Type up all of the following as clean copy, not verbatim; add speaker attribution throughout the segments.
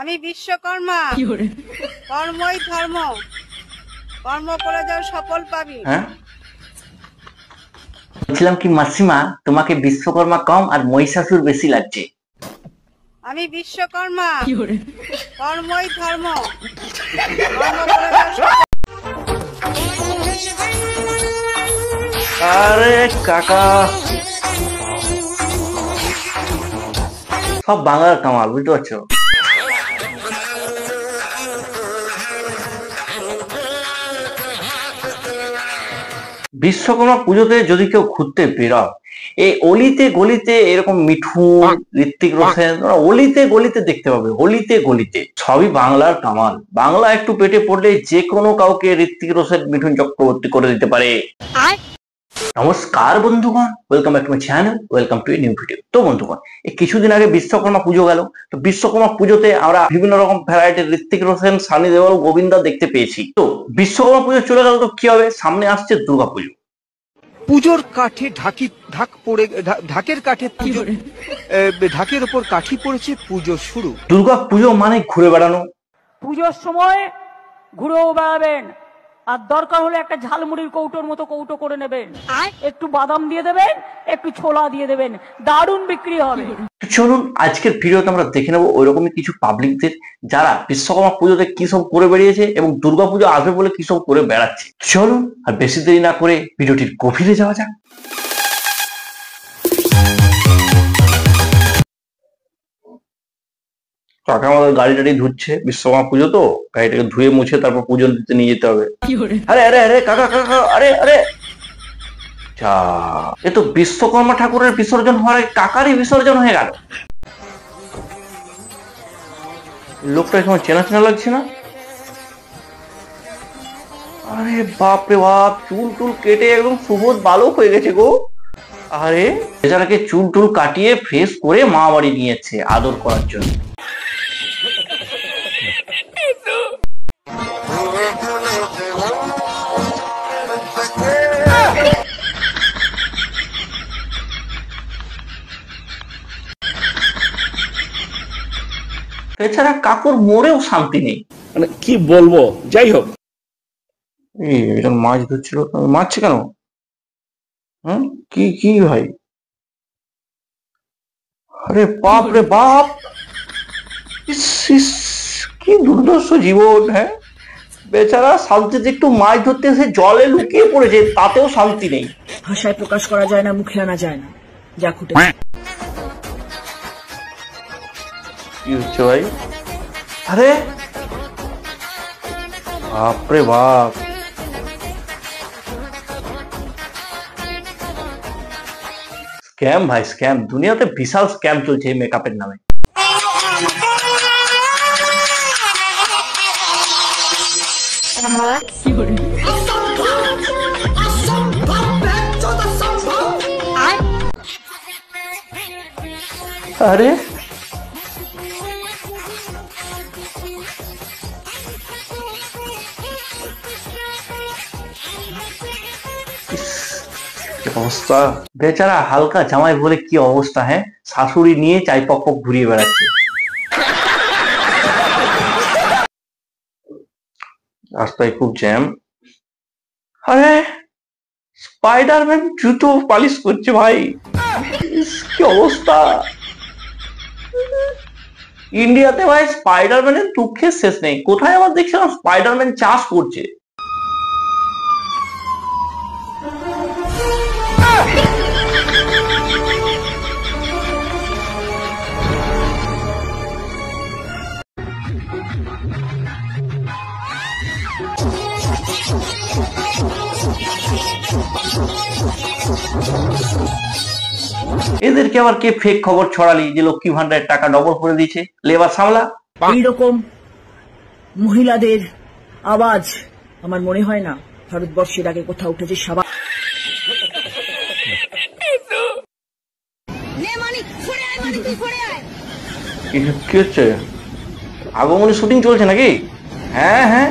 Speaker 1: আমি বিশ্বকর্মা। কর্মই ধর্ম, কর্ম করে যাও সফল পাবি।
Speaker 2: হ্যাঁ, বলছিলাম কি মাসিমা, তোমাকে বিশ্বকর্মা কম আর মহিষাসুর বেশি লাগছে।
Speaker 1: আমি বিশ্বকর্মা। কর্মই ধর্ম, কর্ম করে যাও সফল।
Speaker 2: আরে কাকা, সব বাংলার কামাল, বুঝতে পারছো? বিশ্বকর্মা পুজোতে যদি কেউ ঘুরতে বেরোয়, এই অলিতে গলিতে এরকম মিঠুন, ঋত্বিক রোশন, অলিতে গলিতে দেখতে পাবে। অলিতে গলিতে সবই বাংলার কামাল। বাংলা একটু পেটে পড়লে যে কোনো কাউকে ঋত্বিক রোশন, মিঠুন চক্রবর্তী করে দিতে পারে। নমস্কার বন্ধুগণ, welcome back to my channel, welcome to a new video. তো বন্ধুগণ, এই কিছুদিন আগে বিশ্বকর্মা পুজো গেল। তো বিশ্বকর্মা পুজোতে আমরা বিভিন্ন রকম ভ্যারাইটির ঋত্বিক রোশন, সানি দেওয়াল, গোবিন্দা দেখতে পেয়েছি। তো বিশ্বকর্মা পুজো চলে গেল, তো কি হবে? সামনে আসছে দুর্গা পুজো।
Speaker 3: পুজোর কাঠে ঢাকের কাঠে পুজো, ঢাকের ওপর কাঠি পড়েছে, পুজো শুরু।
Speaker 2: দুর্গা পুজো মানে ঘুরে বেড়ানো।
Speaker 4: পুজোর সময় ঘুরেও বেড়াবেন, আর দরকার হলে একটা ঝালমুড়ির কৌটোর মতো কৌটো করে নেবেন, একটু বাদাম দিয়ে দেবেন, একটু ছোলা দিয়ে দেবেন, দারুণ বিক্রি হবে।
Speaker 2: চলুন আজকের ভিডিওতে আমরা দেখে নেবো ওইরকমই কিছু পাবলিকদের যারা বিশ্বকর্মা পুজোতে কি সব করে বেরিয়েছে এবং দুর্গা পুজো আসবে বলে কি সব করে বেড়াচ্ছে। চলুন আর বেশি দেরি না করে ভিডিওটির গভীরে যাওয়া যাক। কাকা আমাদের গাড়ি টাড়ি ধুচ্ছে, বিশ্বকর্মা পুজো তো গাড়িটাকে ধুয়ে মুছে তারপর পুজো দিতে নিয়ে যেতে হবে। আরে আরে আরে কাকা কাকা, আরে আরে, এ তো বিশ্বকর্মা ঠাকুরের বিসর্জন হওয়ার আগে কাকারই বিসর্জন হয়ে গেল। লোকটা এখন চেনা চেনা লাগছে না? আরে বাপ রে বাপ, চুল টুল কেটে একদম সুবোধ বালক হয়ে গেছে গো। আরে বেচারাকে চুল টুল কাটিয়ে ফ্রেশ করে মা বাড়ি নিয়েছে আদর করার জন্য। এছাড়া কাকুর মোড়েও শান্তি নেই,
Speaker 5: মানে কি বলবো। যাই হোক,
Speaker 2: এরকম মাছ ধরছিল, মারছে কেন? হ্যাঁ, কি কি ভাই? আরে বাপ রে বাপ, কি দুর্দর্শ জীবন। হ্যাঁ, বেচারা শান্তিতে একটু মাছ ধরতে এসে জলে লুকিয়ে পড়েছে, তাতেও শান্তি নেই।
Speaker 6: ভাষায় প্রকাশ করা যায় না, মুখে আনা যায় না যা ঘটে।
Speaker 2: কি হচ্ছে ভাই? আরে বাপরে বাপ, স্ক্যাম ভাই, স্ক্যাম। দুনিয়াতে বিশাল স্ক্যাম চলছে এই মেকআপের নামে। আরে অবস্থা, বেচারা হালকা জামাই বলে কি অবস্থা। হ্যাঁ, শাশুড়ি নিয়ে চাই পক পক ঘুরিয়ে বেড়াচ্ছে। রাস্তায় খুব জ্যাম। আরে স্পাইডারম্যান জুতো পালিশ করছে ভাই, কি অবস্থা। ইন্ডিয়াতে ভাই স্পাইডারম্যানের দুঃখের শেষ নেই। কোথায় আবার দেখছিলাম স্পাইডারম্যান চাষ করছে। এদেরকে আবার কে ফেক খবর ছড়ালি যে লক্ষ্মী ভান্ডারের টাকা ডবল করে দিয়েছে, লেবার সামলা।
Speaker 6: এইরকম মহিলাদের আওয়াজ আমার মনে হয় না ভারতবর্ষের আগে কোথাও উঠেছে। সবাই
Speaker 2: কি হচ্ছে? আগমনী শুটিং চলছে নাকি? হ্যাঁ হ্যাঁ,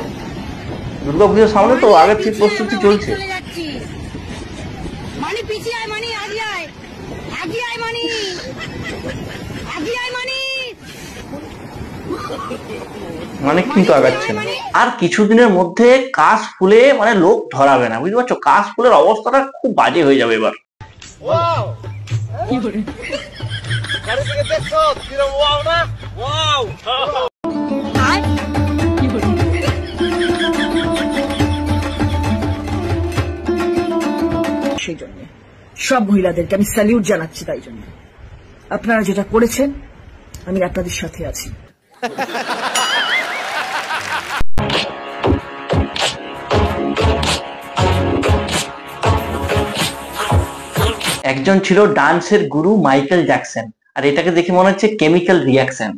Speaker 2: দুর্গা পুজোর সামনে তো আগের থেকে প্রস্তুতি চলছে। মানে কিন্তু আগাচ্ছে না। আর কিছুদিনের মধ্যে কাশ ফুলে মানে লোক ধরাবে না, বুঝতে পারছো? কাশ ফুলের অবস্থাটা খুব বাজে হয়ে যাবে এবার।
Speaker 6: সেই জন্য সব মহিলাদেরকে আমি স্যালিউট জানাচ্ছি। তাই জন্য আপনারা যেটা করেছেন আমি আপনাদের সাথে আছি।
Speaker 2: একজন ছিল ডান্সের গুরু মাইকেল জ্যাকসন, আর এটাকে দেখে মনে হচ্ছে কেমিক্যাল রিয়াকশন।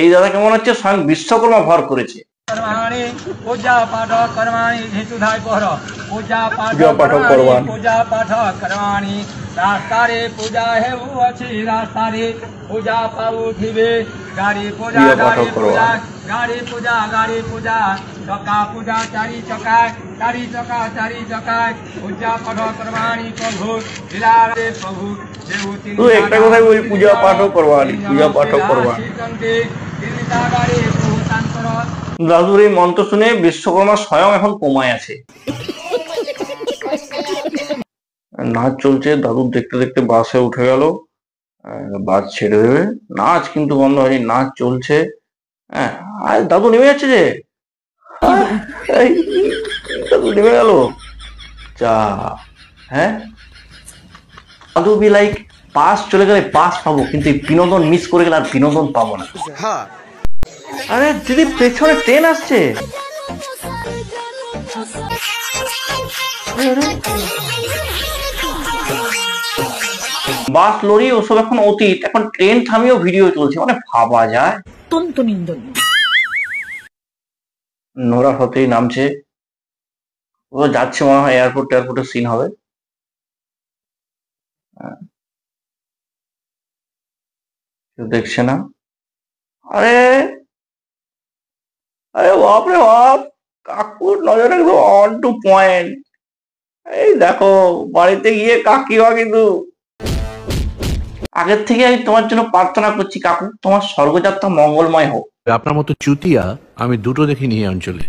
Speaker 2: এই দাদাকে মনে হচ্ছে স্বয়ং বিশ্বকর্মা ভর করেছে।
Speaker 7: पूजा पाठ करवाणी हेतुधाय पहर पूजा पाठ
Speaker 2: करवाणी
Speaker 7: पूजा पाठ करवाणी रास्तारे पूजा है वो अच्छी रास्तारे पूजा पाऊ थिबे गाड़ी पूजा गाड़ी पूजा गाड़ी पूजा गाड़ी पूजा चक्का पूजा चारी चक्का चारी चक्का पूजा पाठ करवाणी प्रभु लीला रे प्रभु
Speaker 2: तू একটা কথাই বলি, পূজা পাঠও করবানি, পূজা পাঠও করবানি। দাদুর এই মন্ত্র শুনে বিশ্বকর্মা স্বয়ং এখন কোমায় আছে। নাচ চলছে, দাদু দেখতে দেখতে বাসে উঠে গেল, বাস ছেড়ে দেবে। নাচ কিন্তু বন্ধ হয়নি, নাচ চলছে। হ্যাঁ, আর দাদু নেমে যাচ্ছে যে, দাদু নেমে গেল। যা, হ্যাঁ, দাদু বি লাইক পাস চলে গেলে পাস পাবো, কিন্তু এই বিনোদন মিস করে গেলে আর বিনোদন পাবো না। আরে দিদি, পেছনে ট্রেন আসছে। বাস লরি ওসব এখন অতীত, এখন ট্রেন থামিয়েও ভিডিও চলছে, মানে ভাবা যায়।
Speaker 6: অত্যন্ত নিন্দনীয়।
Speaker 2: নোরা ফতেই নামছে, ও যাচ্ছে মনে হয় এয়ারপোর্টের সিন হবে। কেউ দেখছে না। আরে আরে বাপ রে বাপ, কাকুর নজর একদম অন টু পয়েন্ট। এই দেখো, বাড়িতে গিয়ে কাকিমা কিন্তু আগের থেকে আমি তোমার জন্য প্রার্থনা করছি কাকু, তোমার স্বর্গযাত্রা মঙ্গলময় হোক।
Speaker 8: আপনার মতো চুতিয়া আমি দুটো দেখিনি এই অঞ্চলে।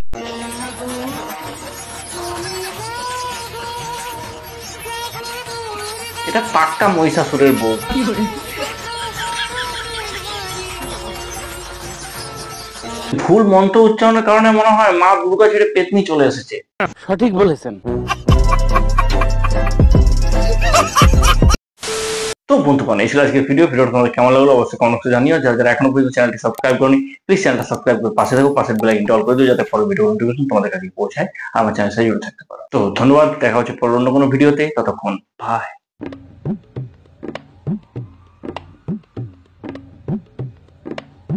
Speaker 2: এটা পাক্কা মহিষাসুরের বউ। ভুল মন্ত্র উচ্চারণের কারণে মনে হয় মা দুর্গা ছেড়ে পেতনি চলে এসেছে।
Speaker 5: সঠিক বলেছেন।
Speaker 2: তো বন্ধুগণ, এই ছিল আজকের ভিডিওটা তোমাদের কেমন লাগলো অবশ্যই কমেন্ট করে জানিও। যারা এখনো পর্যন্ত চ্যানেলটি সাবস্ক্রাইব করনি, প্লিজ চ্যানেলটা সাবস্ক্রাইব করে পাশে থাকো, পাশের বেল আইকনটা অল করে দিও, যাতে পরের ভিডিও নোটিফিকেশন তোমাদের কাছে পৌঁছায়, আমার চ্যানেল সাথে জুড়ে থাকতে পারো। তো ধন্যবাদ, দেখা হচ্ছে পরের অন্য কোনো ভিডিওতে, ততক্ষণ বাই।